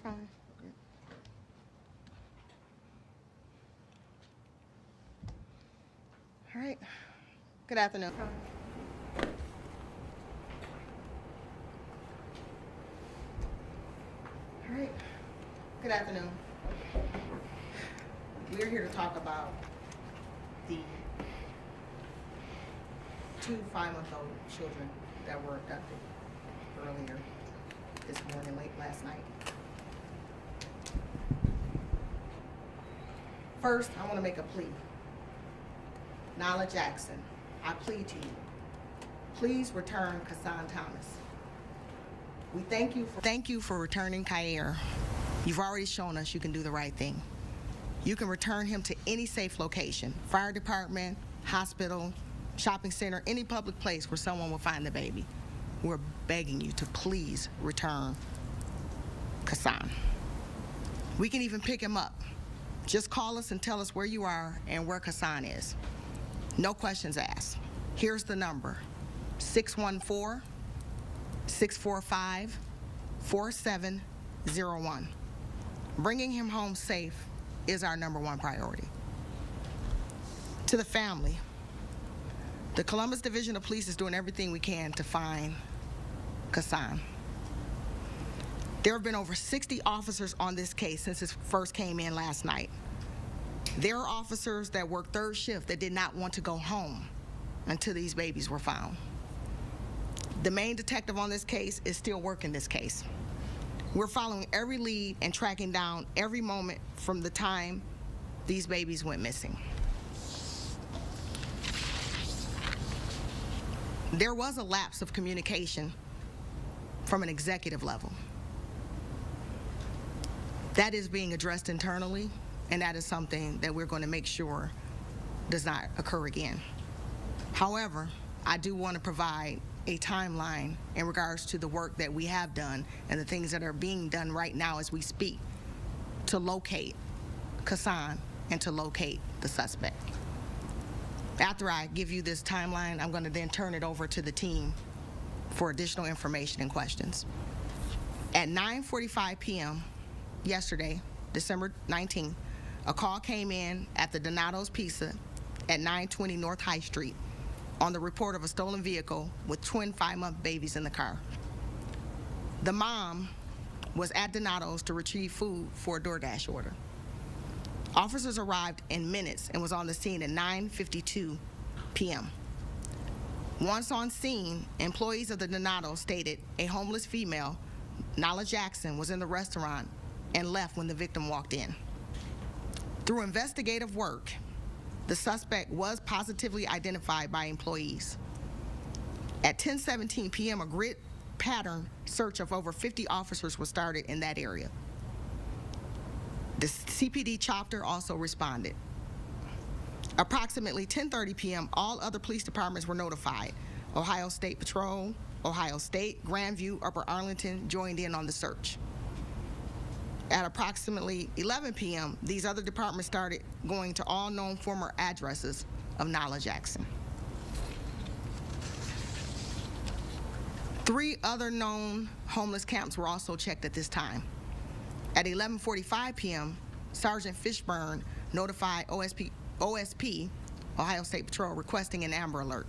fine. All right. Good afternoon. All right. Good afternoon. We're here to talk about the 2 5-month-old children that were abducted earlier this morning, late last night. First, I want to make a plea. Nala Jackson, I plead to you. Please return Kason Thomas. We thank you for returning Kair. You've already shown us you can do the right thing. You can return him to any safe location, fire department, hospital, shopping center, any public place where someone will find the baby. We're begging you to please return Kason. We can even pick him up. Just call us and tell us where you are and where Kason is. No questions asked. Here's the number, 614-645-4701. Bringing him home safe is our #1 priority. To the family, the Columbus Division of Police is doing everything we can to find Kason. There have been over 60 officers on this case since it first came in last night. There are officers that work third shift that did not want to go home until these babies were found. The main detective on this case is still working this case. We're following every lead and tracking down every moment from the time these babies went missing. There was a lapse of communication from an executive level. That is being addressed internally, and that is something that we're going to make sure does not occur again. However, I do want to provide a timeline in regards to the work that we have done and the things that are being done right now as we speak to locate Kason and to locate the suspect. After I give you this timeline, I'm going to then turn it over to the team for additional information and questions. At 9:45 p.m. yesterday, December 19th, a call came in at the Donato's Pizza at 920 North High Street on the report of a stolen vehicle with twin 5-month babies in the car. The mom was at Donato's to retrieve food for a DoorDash order. Officers arrived in minutes and was on the scene at 9:52 p.m. Once on scene, employees of the Donato stated a homeless female, Nala Jackson, was in the restaurant and left when the victim walked in. Through investigative work, the suspect was positively identified by employees. At 10:17 p.m., a grid pattern search of over 50 officers was started in that area. The CPD chopper also responded. Approximately 10:30 p.m., all other police departments were notified. Ohio State Patrol, Ohio State, Grandview, Upper Arlington joined in on the search. At approximately 11 p.m., these other departments started going to all known former addresses of Nala Jackson. 3 other known homeless camps were also checked at this time. At 11:45 p.m., Sergeant Fishburne notified OSP, Ohio State Patrol, requesting an Amber Alert.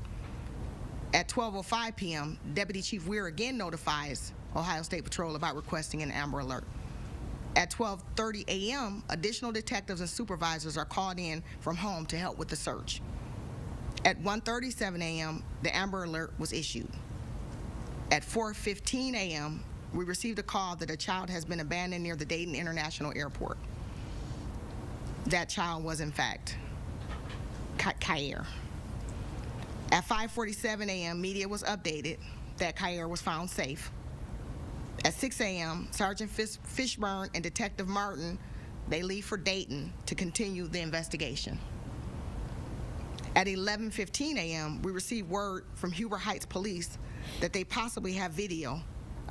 At 12:05 p.m., Deputy Chief Weir again notifies Ohio State Patrol about requesting an Amber Alert. At 12:30 a.m., additional detectives and supervisors are called in from home to help with the search. At 1:37 a.m., the Amber Alert was issued. At 4:15 a.m., we received a call that a child has been abandoned near the Dayton International Airport. That child was, in fact, Kair. At 5:47 a.m., media was updated that Kair was found safe. At 6 a.m., Sergeant Fishburne and Detective Martin, they leave for Dayton to continue the investigation. At 11:15 a.m., we received word from Huber Heights Police that they possibly have video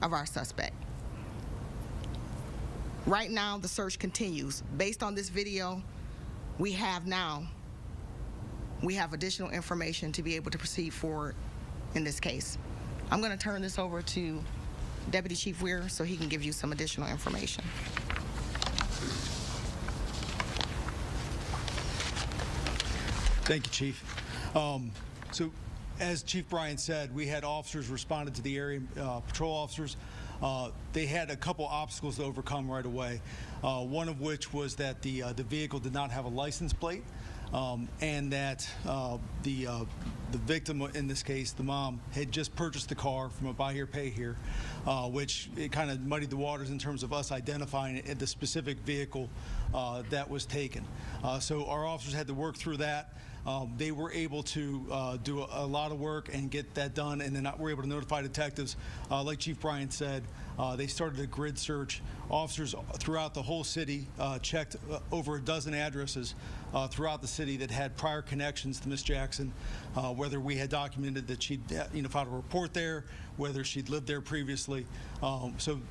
of our suspect. Right now, the search continues. Based on this video we have additional information to be able to proceed forward in this case. I'm going to turn this over to Deputy Chief Weir so he can give you some additional information. Thank you, Chief. So, as Chief Bryan said, we had officers responded to the area, patrol officers. They had a couple obstacles to overcome right away, one of which was that the vehicle did not have a license plate, and that the victim, in this case, the mom, had just purchased the car from a buy here, pay here, which it kind of muddied the waters in terms of us identifying the specific vehicle that was taken. So our officers had to work through that. They were able to do a lot of work and get that done, and then we're able to notify detectives. Like Chief Bryan said, they started a grid search. Officers throughout the whole city checked over a dozen addresses throughout the city that had prior connections to Miss Jackson, whether we had documented that she'd filed a report there, whether she'd lived there previously. So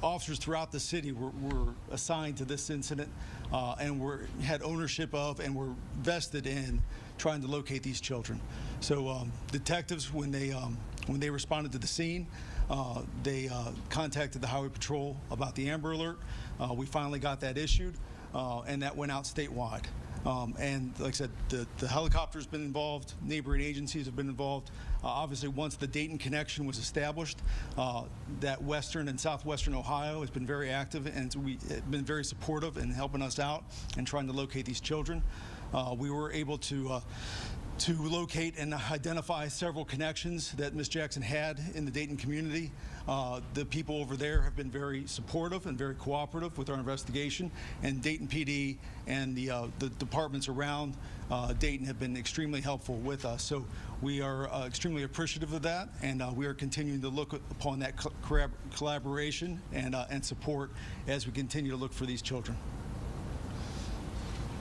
officers throughout the city were assigned to this incident and had ownership of and were vested in trying to locate these children. So detectives, when they responded to the scene, they contacted the Highway Patrol about the Amber Alert. We finally got that issued, and that went out statewide. And like I said, the helicopter's been involved, neighboring agencies have been involved. Obviously, once the Dayton connection was established, that Western and Southwestern Ohio has been very active and been very supportive in helping us out and trying to locate these children. We were able to locate and identify several connections that Ms. Jackson had in the Dayton community. The people over there have been very supportive and very cooperative with our investigation, and Dayton PD and the departments around Dayton have been extremely helpful with us. So we are extremely appreciative of that, and we are continuing to look upon that collaboration and support as we continue to look for these children.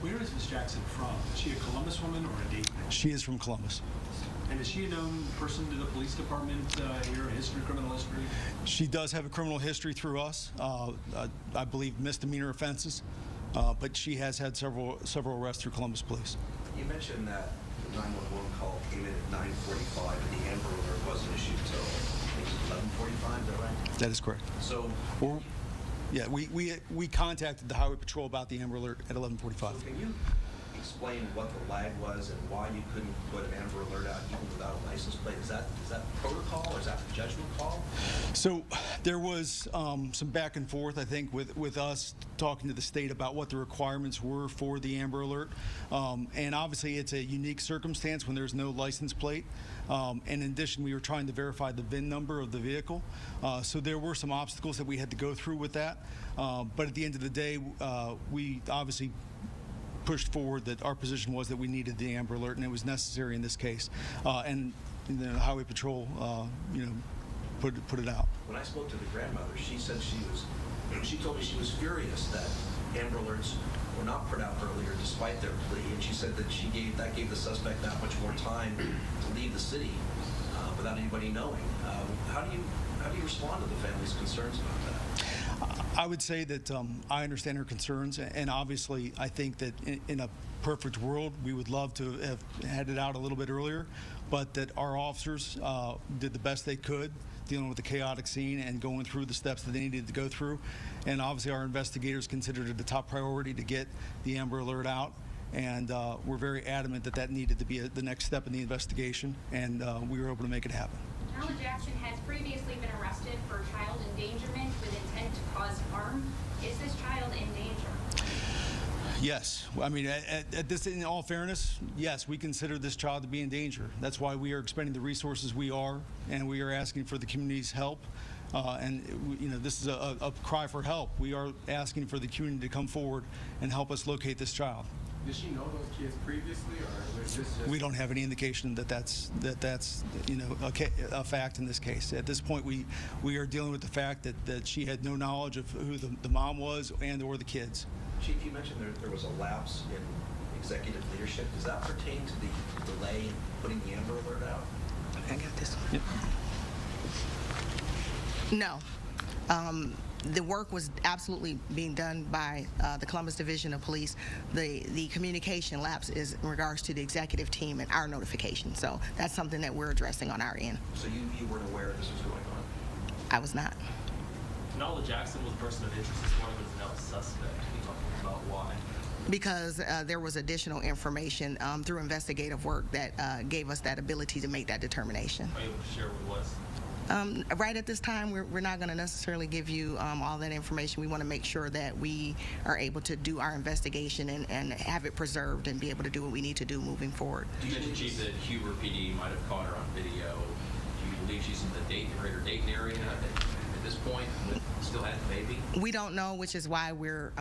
Where is Ms. Jackson from? Is she a Columbus woman or a Dayton? She is from Columbus. And is she a known person to the police department here, criminal history? She does have a criminal history through us, I believe misdemeanor offenses, but she has had several arrests through Columbus Police. You mentioned that the 911 call came in at 9:45 and the Amber Alert wasn't issued until, I think it was 11:45, is that right? That is correct. So, yeah, we contacted the Highway Patrol about the Amber Alert at 11:45. So can you explain what the lag was and why you couldn't put an Amber Alert out even without a license plate? Is that protocol or is that the judgment call? So there was some back and forth, I think, with us talking to the state about what the requirements were for the Amber Alert. And obviously it's a unique circumstance when there's no license plate. And in addition, we were trying to verify the VIN number of the vehicle. So there were some obstacles that we had to go through with that. But at the end of the day, we obviously pushed forward that our position was that we needed the Amber Alert, and it was necessary in this case. And the Highway Patrol, put it out. When I spoke to the grandmother, she said she told me she was furious that Amber Alerts were not put out earlier despite their plea, and she said that that gave the suspect that much more time to leave the city without anybody knowing. How do you respond to the family's concerns about that? I would say that I understand her concerns, and obviously I think that in a perfect world we would love to have had it out a little bit earlier, but that our officers did the best they could dealing with the chaotic scene and going through the steps that they needed to go through. And obviously our investigators considered it a top priority to get the Amber Alert out, and we're very adamant that needed to be the next step in the investigation, and we were able to make it happen. Alma Jackson has previously been arrested for child endangerment with intent to cause harm. Is this child in danger? Yes. I mean, at this, in all fairness, yes, we consider this child to be in danger. That's why we are expending the resources we are, and we are asking for the community's help. This is a cry for help. We are asking for the community to come forward and help us locate this child. Did she know those kids previously, or was this just... We don't have any indication that that's a fact in this case. At this point, we are dealing with the fact that she had no knowledge of who the mom was or the kids. Chief, you mentioned there was a lapse in executive leadership. Does that pertain to the delay in putting the Amber Alert out? I got this one. Yep. No. The work was absolutely being done by the Columbus Division of Police. The communication lapse is in regards to the executive team and our notification. So that's something that we're addressing on our end. So you weren't aware this was going on? I was not. Nala Jackson was a person of interest this morning, but is now a suspect. Can you talk about why? Because there was additional information through investigative work that gave us that ability to make that determination. Are you able to share what it was? Right at this time, we're not going to necessarily give you all that information. We want to make sure that we are able to do our investigation and have it preserved and be able to do what we need to do moving forward. You mentioned, Chief, that Huber PD might have caught her on video. Do you believe she's in the greater Dayton area at this point, but still had the baby? We don't know, which is why we're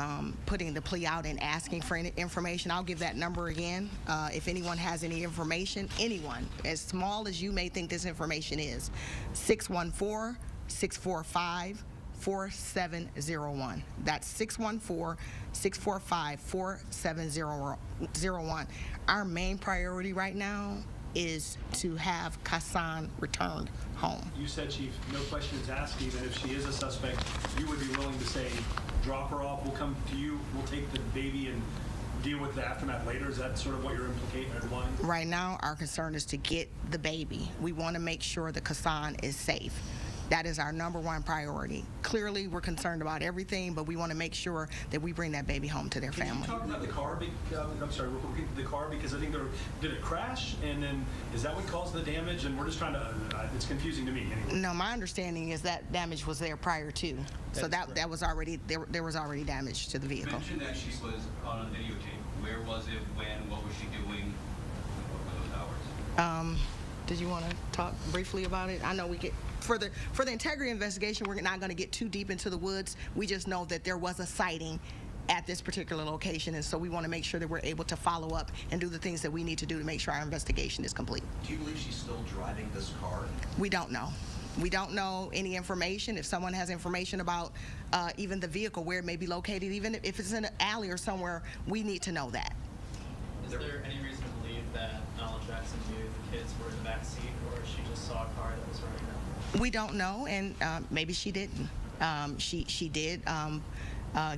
putting the plea out and asking for any information. I'll give that number again. If anyone has any information, anyone, as small as you may think this information is, 614-645-4701. That's 614-645-4701. Our main priority right now is to have Kason returned home. You said, Chief, no questions asked, even if she is a suspect, you would be willing to say, drop her off, we'll come to you, we'll take the baby and deal with the aftermath later? Is that sort of what you're implicating or implying? Right now, our concern is to get the baby. We want to make sure that Kason is safe. That is our number one priority. Clearly, we're concerned about everything, but we want to make sure that we bring that baby home to their Can family. you talk about the car? I'm sorry, the car, because I think did it crash, and then is that what caused the damage? And we're just trying to, it's confusing to me anyway. No, my understanding is that damage was there prior to. So that was already, there was already damage to the You vehicle. mentioned that she was on a videotape. Where was it? When? What was she doing? What were those hours? Did you want to talk briefly about it? I know we get, for the integrity investigation, we're not going to get too deep into the woods. We just know that there was a sighting at this particular location, and so we want to make sure that we're able to follow up and do the things that we need to do to make sure our investigation is complete. Do you believe she's still driving this car? We don't know. We don't know any information. If someone has information about even the vehicle, where it may be located, even if it's in an alley or somewhere, we need to know that. Is there any reason to believe that Nala Jackson knew the kids were in the back seat, or she just saw a car that was running up? We don't know, and maybe she didn't. She did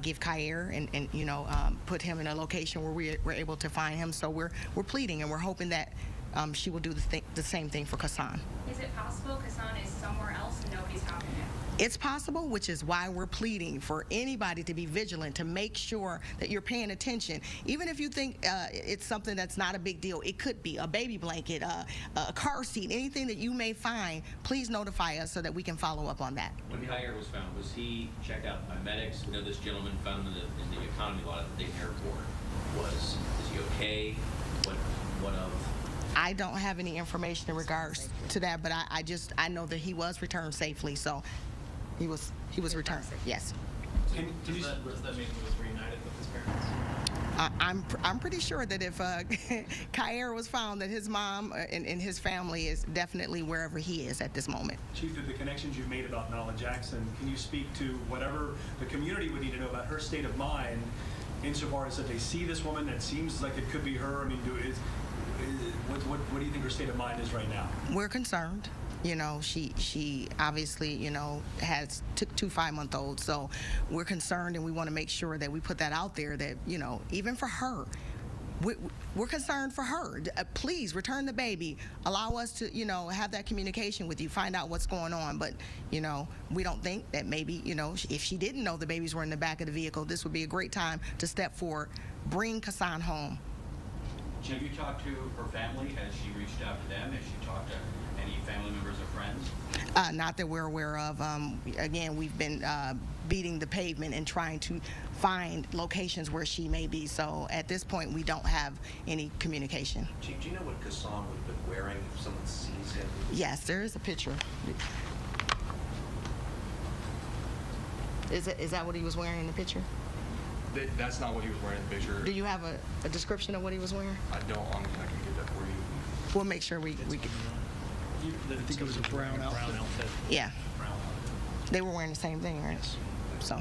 give Kyer and put him in a location where we were able to find him. So we're pleading, and we're hoping that she will do the same thing for Kason. Is it possible Kason is somewhere else and nobody's talking to him? It's possible, which is why we're pleading for anybody to be vigilant, to make sure that you're paying attention. Even if you think it's something that's not a big deal, it could be a baby blanket, a car seat, anything that you may find, please notify us so that we can follow up on that. When Kyer was found, was he checked out by medics? We know this gentleman found him in the economy lot at the Dayton airport. Is he okay? What of? I don't have any information in regards to that, but I know that he was returned safely, so he was returned. Yes. Can you, Does that mean he was reunited with his parents? I'm pretty sure that if Kyer was found, that his mom and his family is definitely wherever he is at this moment. Chief, through the connections you've made about Nala Jackson, can you speak to whatever the community would need to know about her state of mind, insofar as if they see this woman that seems like it could be her? I mean, what do you think her state of mind is right now? We're concerned. She obviously, has two 5-month-olds. So we're concerned, and we want to make sure that we put that out there that, even for her, we're concerned for her. Please return the baby. Allow us to, have that communication with you, find out what's going on. But, we don't think that maybe, if she didn't know the babies were in the back of the vehicle, this would be a great time to step forward, bring Kason home. Have you talked to her family? Has she reached out to them? Has she talked to any family members or friends? Not that we're aware of. Again, we've been beating the pavement and trying to find locations where she may be. So at this point, we don't have any communication. Chief, do you know what Kason would have been wearing if someone sees him? Yes, there is a picture. Is that what he was wearing in the picture? That's not what he was wearing in the picture. Do you have a description of what he was wearing? I don't. I can get that for you. We'll make sure we get. I think it was a brown outfit. Yeah. They were wearing the same thing, right? So,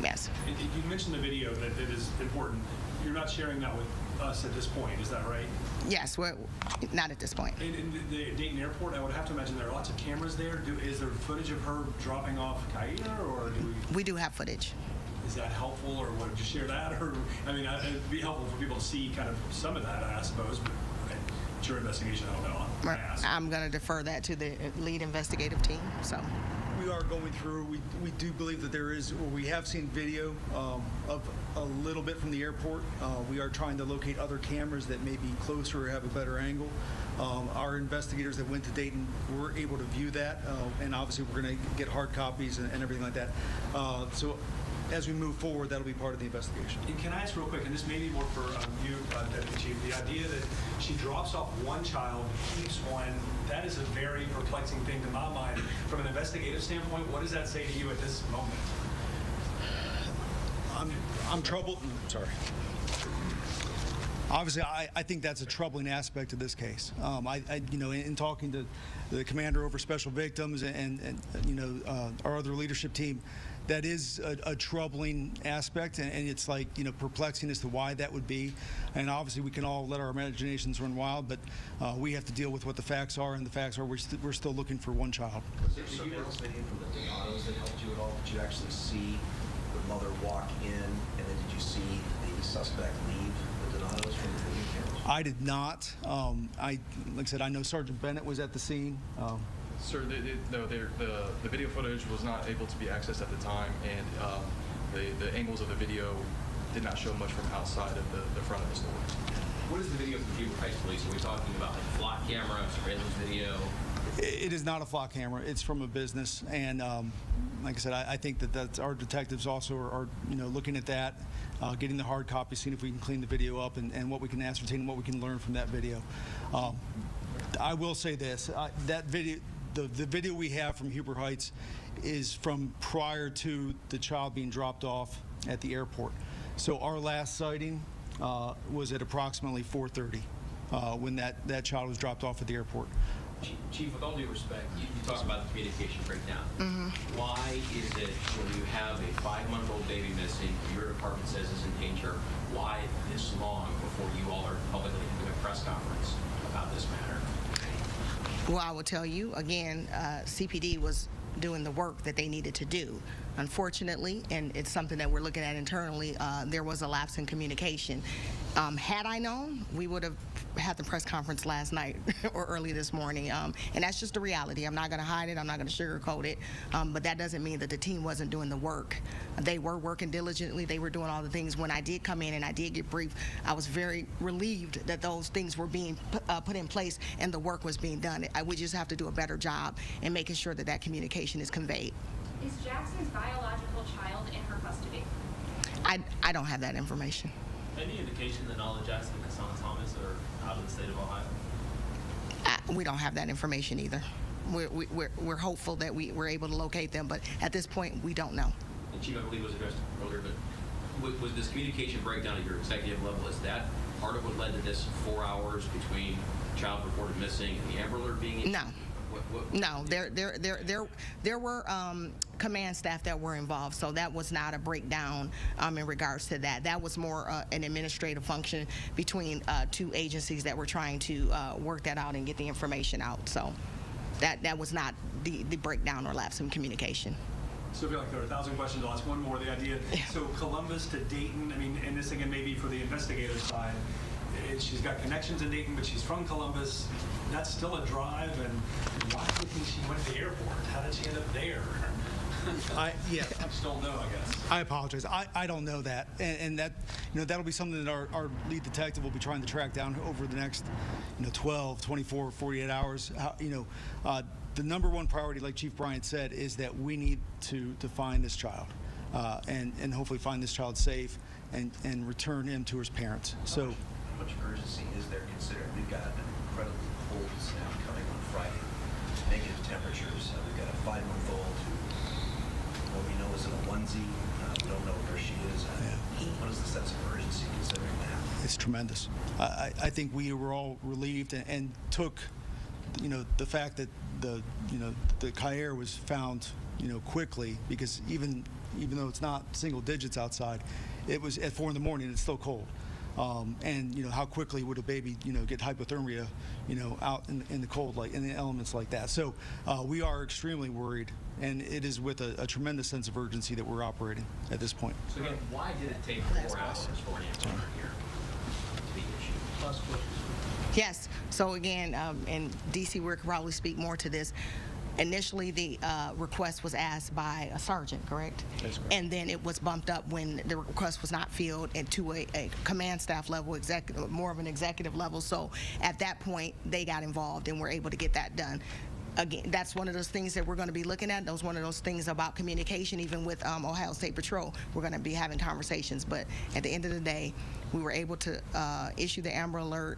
yes. You mentioned the video that it is important. You're not sharing that with us at this point, is that right? Yes, we're not at this point. In the Dayton airport, I would have to imagine there are lots of cameras there. Is there footage of her dropping off Kyer, or do we? We do have footage. Is that helpful, or would you share that? Or, I mean, it'd be helpful for people to see kind of some of that, I suppose, but it's your investigation, I don't know. I'm going to defer that to the lead investigative team, so. we are going through. We do believe that there is, or we have seen video of a little bit from the airport. We are trying to locate other cameras that may be closer or have a better angle. Our investigators that went to Dayton were able to view that, and obviously we're going to get hard copies and everything like that. So as we move forward, that'll be part of the investigation. And can I ask real quick, and this may be more for you, Deputy Chief, the idea that she drops off one child, keeps one, that is a very perplexing thing to my mind. From an investigative standpoint, what does that say to you at this moment? I'm troubled. Sorry. Obviously, I think that's a troubling aspect of this case. In talking to the commander over special victims and our other leadership team, that is a troubling aspect, and it's like, perplexing as to why that would be. And obviously, we can all let our imaginations run wild, but we have to deal with what the facts are, and the facts are we're still looking for one child. Was there surveillance video from the Donatos that helped you at all? Did you actually see the mother walk in, and then did you see the suspect leave the Donatos from the video cameras? I did not. Like I said, I know Sergeant Bennett was at the scene. Sir, the video footage was not able to be accessed at the time, and the angles of the video did not show much from outside of the front of the store. What is the video from Huber Heights Police? Are we talking about like flock camera, surveillance video? It is not a flock camera. It's from a business, and like I said, I think that our detectives also are looking at that, getting the hard copy, seeing if we can clean the video up and what we can ascertain and what we can learn from that video. I will say this: that video. The video we have from Huber Heights is from prior to the child being dropped off at the airport. So our last sighting was at approximately 4:30 when that child was dropped off at the airport. Chief, with all due respect, you talk about the communication breakdown. Why is it when you have a 5-month-old baby missing, your department says is in danger, why this long before you all are publicly doing a press conference about this matter? Well, I will tell you, again, CPD was doing the work that they needed to do. Unfortunately, and it's something that we're looking at internally, there was a lapse in communication. Had I known, we would have had the press conference last night or early this morning, and that's just the reality. I'm not going to hide it. I'm not going to sugarcoat it, but that doesn't mean that the team wasn't doing the work. They were working diligently. They were doing all the things. When I did come in and I did get briefed, I was very relieved that those things were being put in place and the work was being done. We just have to do a better job in making sure that that communication is conveyed. Is Jackson's biological child in her custody? I don't have that information. Any indication that Nala Jackson and Kason Thomas are out of the state of Ohio? We don't have that information either. We're hopeful that we're able to locate them, but at this point, we don't know. And Chief, I believe was addressed earlier, but was this communication breakdown at your executive level, is that part of what led to this 4 hours between child reported missing and the Amber Alert being issued? No. No, there were command staff that were involved, so that was not a breakdown in regards to that. That was more an administrative function between two agencies that were trying to work that out and get the information out. So that was not the breakdown or lapse in communication. So I feel like there are 1,000 questions. I'll ask one more. The idea, so Columbus to Dayton, I mean, and this again maybe for the investigator side, she's got connections in Dayton, but she's from Columbus. That's still a drive, and why do you think she went to the airport? How did she end up there? I just don't know, I guess. I apologize. I don't know that, and that that'll be something that our lead detective will be trying to track down over the next 12, 24, 48 hours. The number one priority, like Chief Bryant said, is that we need to find this child, and hopefully find this child safe and return him to his parents. So. How much urgency is there considering we've got an incredibly cold snap coming on Friday, negative temperatures, we've got a 5-month-old who what we know is in a onesie, we don't know where she is. What is the sense of urgency considering that? It's tremendous. I think we were all relieved and took the fact that the Kayer was found quickly, because even though it's not single digits outside, it was at 4 in the morning, it's still cold. And how quickly would a baby get hypothermia out in the cold, like in the elements like that. So we are extremely worried, and it is with a tremendous sense of urgency that we're operating at this point. So again, why did it take 4 hours for an answer here to be issued? Yes. So again, and DC, we could probably speak more to this. Initially, the request was asked by a sergeant, correct? That's correct. And then it was bumped up when the request was not filled into a command staff level, more of an executive level. So at that point, they got involved and were able to get that done. Again, that's one of those things that we're going to be looking at. Those one of those things about communication, even with Ohio State Patrol. We're going to be having conversations. But at the end of the day, we were able to issue the Amber Alert.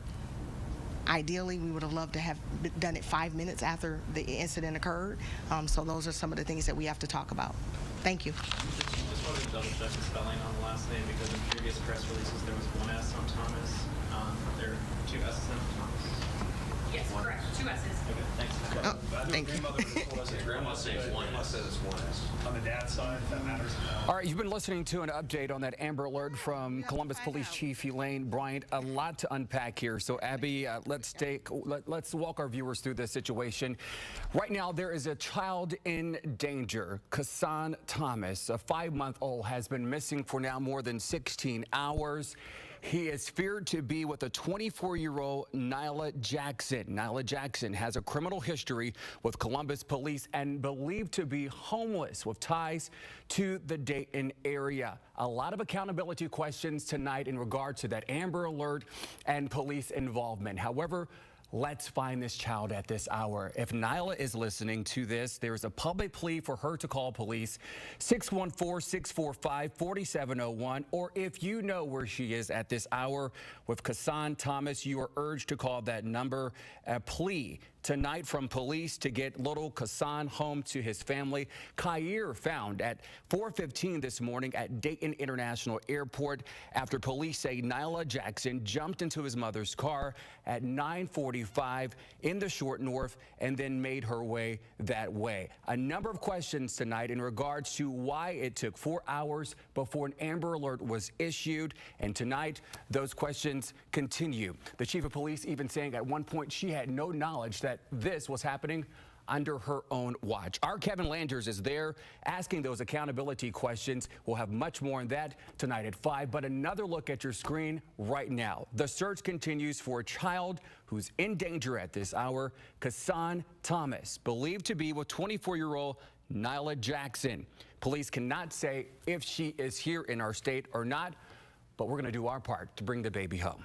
Ideally, we would have loved to have done it 5 minutes after the incident occurred. So those are some of the things that we have to talk about. Thank you. Just wanted to double check the spelling on the last name because in previous press releases there was one S on Thomas. There are two S's on Thomas. Yes, correct, 2 S's. Okay, thanks. Oh, thank you. Grandmother would have told us it's Grandma says one. Grandma said it's 1S. on the dad's side, if that matters. All right, you've been listening to an update on that Amber Alert from Columbus Police Chief Elaine Bryant. A lot to unpack here. So, Abby, let's walk our viewers through this situation. Right now, there is a child in danger. Kason Thomas, a 5-month-old, has been missing for now more than 16 hours. He is feared to be with a 24-year-old Nyla Jackson. Nyla Jackson has a criminal history with Columbus police and believed to be homeless with ties to the Dayton area. A lot of accountability questions tonight in regard to that Amber Alert and police involvement. However, let's find this child at this hour. If Nyla is listening to this, there's a public plea for her to call police, 614-645-4701. Or if you know where she is at this hour with Kason Thomas, you are urged to call that number. A plea tonight from police to get little Kason home to his family. Khair found at 4:15 this morning at Dayton International Airport after police say Nyla Jackson jumped into his mother's car at 9:45 in the Short North and then made her way that way. A number of questions tonight in regards to why it took 4 hours before an Amber Alert was issued. And tonight, those questions continue. The chief of police even saying at one point she had no knowledge that this was happening under her own watch. Our Kevin Landers is there asking those accountability questions. We'll have much more on that tonight at 5. But another look at your screen right now. The search continues for a child who's in danger at this hour. Kason Thomas, believed to be with 24-year-old Nyla Jackson. Police cannot say if she is here in our state or not, but we're going to do our part to bring the baby home.